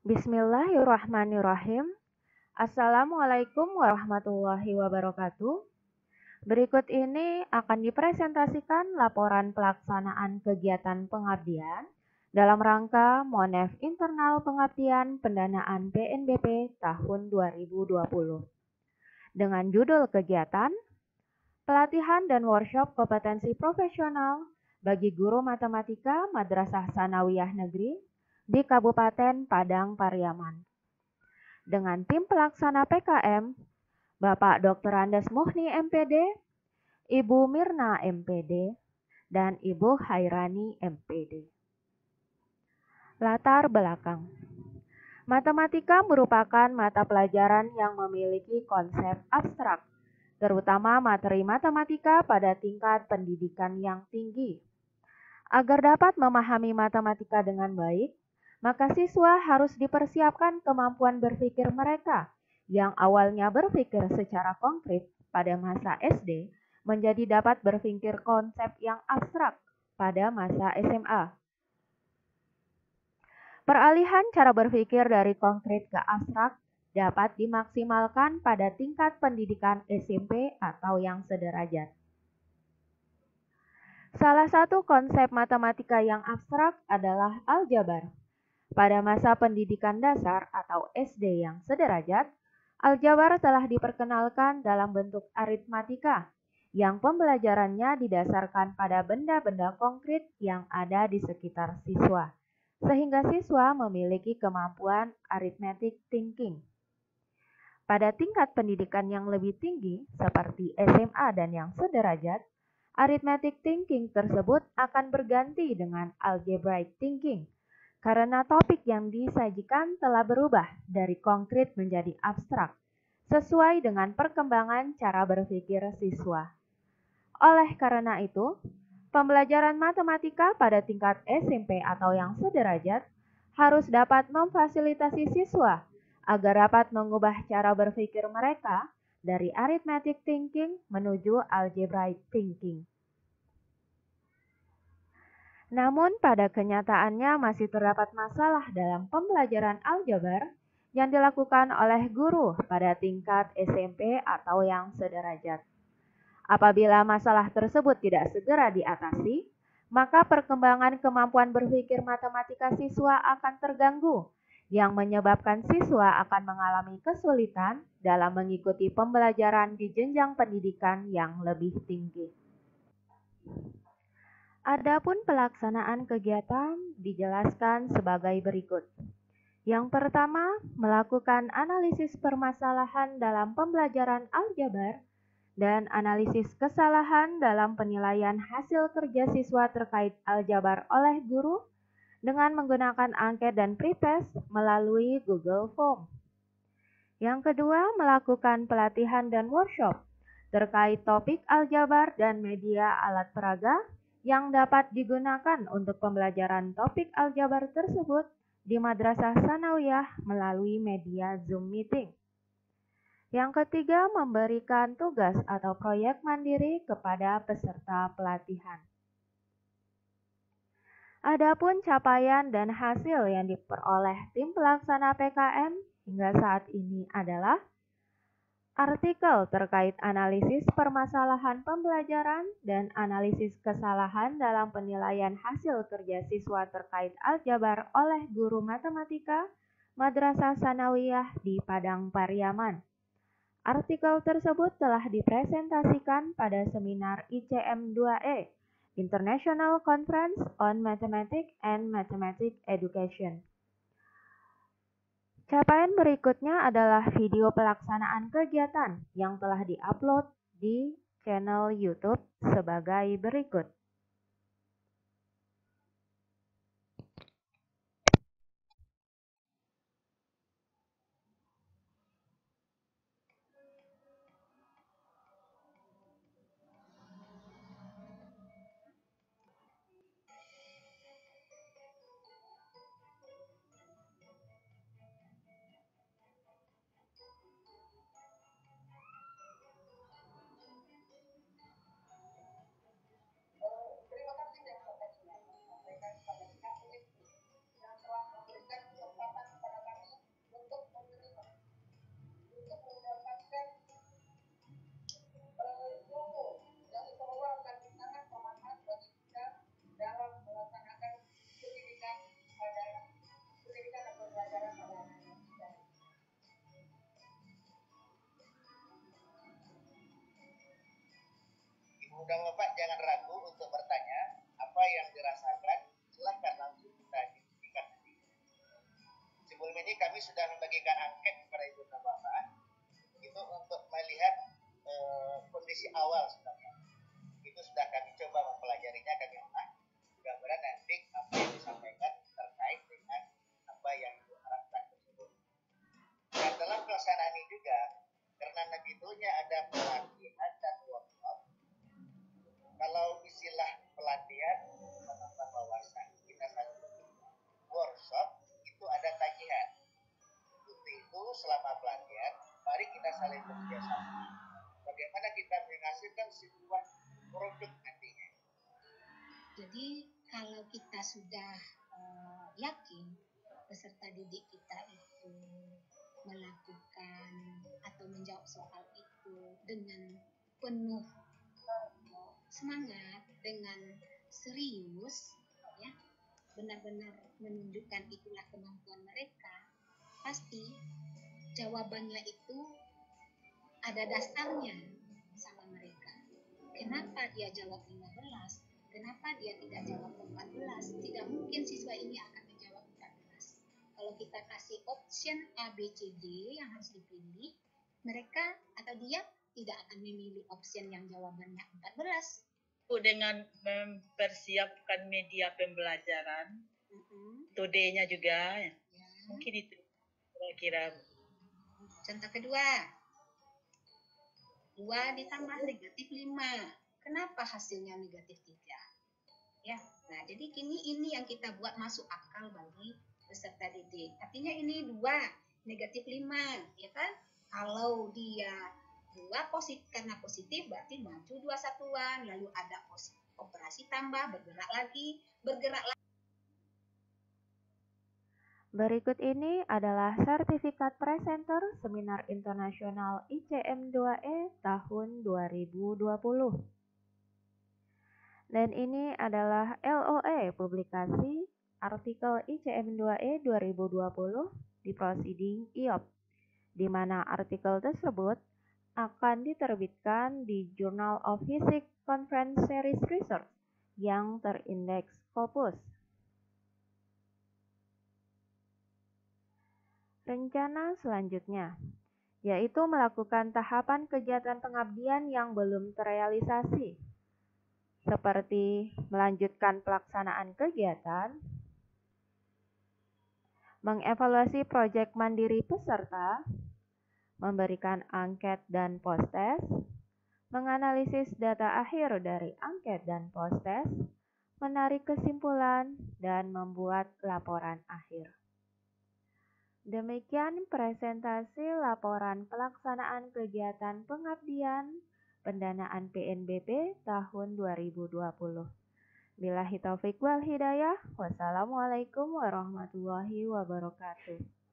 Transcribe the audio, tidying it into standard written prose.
Bismillahirrahmanirrahim. Assalamualaikum warahmatullahi wabarakatuh. Berikut ini akan dipresentasikan laporan pelaksanaan kegiatan pengabdian dalam rangka Monef Internal Pengabdian Pendanaan PNBP tahun 2020. Dengan judul kegiatan, pelatihan dan workshop kompetensi profesional bagi guru matematika Madrasah Sanawiyah Negeri di Kabupaten Padang Pariaman. Dengan tim pelaksana PKM, Bapak Dr. Andes Muhni MPD, Ibu Mirna MPD, dan Ibu Hairani MPD. Latar belakang. Matematika merupakan mata pelajaran yang memiliki konsep abstrak, terutama materi matematika pada tingkat pendidikan yang tinggi. Agar dapat memahami matematika dengan baik, maka siswa harus dipersiapkan kemampuan berpikir mereka yang awalnya berpikir secara konkret pada masa SD menjadi dapat berpikir konsep yang abstrak pada masa SMA. Peralihan cara berpikir dari konkret ke abstrak dapat dimaksimalkan pada tingkat pendidikan SMP atau yang sederajat. Salah satu konsep matematika yang abstrak adalah aljabar. Pada masa pendidikan dasar atau SD yang sederajat, aljabar telah diperkenalkan dalam bentuk aritmatika, yang pembelajarannya didasarkan pada benda-benda konkret yang ada di sekitar siswa, sehingga siswa memiliki kemampuan arithmetic thinking. Pada tingkat pendidikan yang lebih tinggi, seperti SMA dan yang sederajat, arithmetic thinking tersebut akan berganti dengan algebraic thinking, karena topik yang disajikan telah berubah dari konkret menjadi abstrak, sesuai dengan perkembangan cara berpikir siswa. Oleh karena itu, pembelajaran matematika pada tingkat SMP atau yang sederajat harus dapat memfasilitasi siswa agar dapat mengubah cara berpikir mereka dari arithmetic thinking menuju algebraic thinking. Namun pada kenyataannya masih terdapat masalah dalam pembelajaran aljabar yang dilakukan oleh guru pada tingkat SMP atau yang sederajat. Apabila masalah tersebut tidak segera diatasi, maka perkembangan kemampuan berpikir matematika siswa akan terganggu, yang menyebabkan siswa akan mengalami kesulitan dalam mengikuti pembelajaran di jenjang pendidikan yang lebih tinggi. Adapun pelaksanaan kegiatan dijelaskan sebagai berikut. Yang pertama, melakukan analisis permasalahan dalam pembelajaran aljabar dan analisis kesalahan dalam penilaian hasil kerja siswa terkait aljabar oleh guru dengan menggunakan angket dan pretest melalui Google Form. Yang kedua, melakukan pelatihan dan workshop terkait topik aljabar dan media alat peraga yang dapat digunakan untuk pembelajaran topik aljabar tersebut di Madrasah Sanawiyah melalui media Zoom meeting. Yang ketiga, memberikan tugas atau proyek mandiri kepada peserta pelatihan. Adapun capaian dan hasil yang diperoleh tim pelaksana PKM hingga saat ini adalah artikel terkait analisis permasalahan pembelajaran dan analisis kesalahan dalam penilaian hasil kerja siswa terkait aljabar oleh guru matematika Madrasah Sanawiyah di Padang Pariaman. Artikel tersebut telah dipresentasikan pada seminar ICM 2E, International Conference on Mathematics and Mathematics Education. Capaian berikutnya adalah video pelaksanaan kegiatan yang telah diupload di channel YouTube sebagai berikut. Mudah Bapak jangan ragu untuk bertanya apa yang dirasakan, silahkan langsung kita diskusikan nanti. Sebelum ini kami sudah membagikan angket kepada Ibu dan Bapak itu untuk melihat kondisi awal sebenarnya. Itu sudah kami coba mempelajarinya, kami olah. Mudah-mudahan nanti apa yang disampaikan terkait dengan apa yang Ibu harapkan tersebut. Dan dalam pelaksanaan ini juga, karena begitunya ada pelatihan dan workshop. Kalau istilah pelatihan menambah wawasan, kita satu workshop itu ada tagihan. Untuk itu selama pelatihan, mari kita saling bekerja sama. Bagaimana kita menghasilkan sebuah produk nantinya. Jadi kalau kita sudah yakin peserta didik kita itu melakukan atau menjawab soal itu dengan penuh semangat, dengan serius, ya, benar-benar menunjukkan itulah kemampuan mereka, pasti jawabannya itu ada dasarnya sama mereka. Kenapa dia jawab 15? Kenapa dia tidak jawab 14? Tidak mungkin siswa ini akan menjawab 14. Kalau kita kasih option A, B, C, D yang harus dipilih, mereka atau dia tidak akan memilih option yang jawabannya 14. Dengan mempersiapkan media pembelajaran, metodenya juga, ya. Mungkin itu kira-kira. Contoh kedua, 2 ditambah negatif 5. Kenapa hasilnya negatif 3? Ya, nah jadi ini yang kita buat masuk akal bagi peserta didik. Artinya ini 2 negatif 5, ya kan? Kalau dia 2 positif, karena positif berarti maju 2 satuan, lalu ada operasi tambah, bergerak lagi. Berikut ini adalah sertifikat presenter Seminar Internasional ICM 2E tahun 2020. Dan ini adalah LOE publikasi artikel ICM 2E 2020 di Proceeding IOP, di mana artikel tersebut akan diterbitkan di Journal of Physics Conference Series Research yang terindeks Scopus. Rencana selanjutnya, yaitu melakukan tahapan kegiatan pengabdian yang belum terrealisasi, seperti melanjutkan pelaksanaan kegiatan, mengevaluasi proyek mandiri peserta, memberikan angket dan post-test, menganalisis data akhir dari angket dan post-test, menarik kesimpulan, dan membuat laporan akhir. Demikian presentasi laporan pelaksanaan kegiatan pengabdian pendanaan PNBP tahun 2020. Billahi taufiq wal hidayah. Wassalamualaikum warahmatullahi wabarakatuh.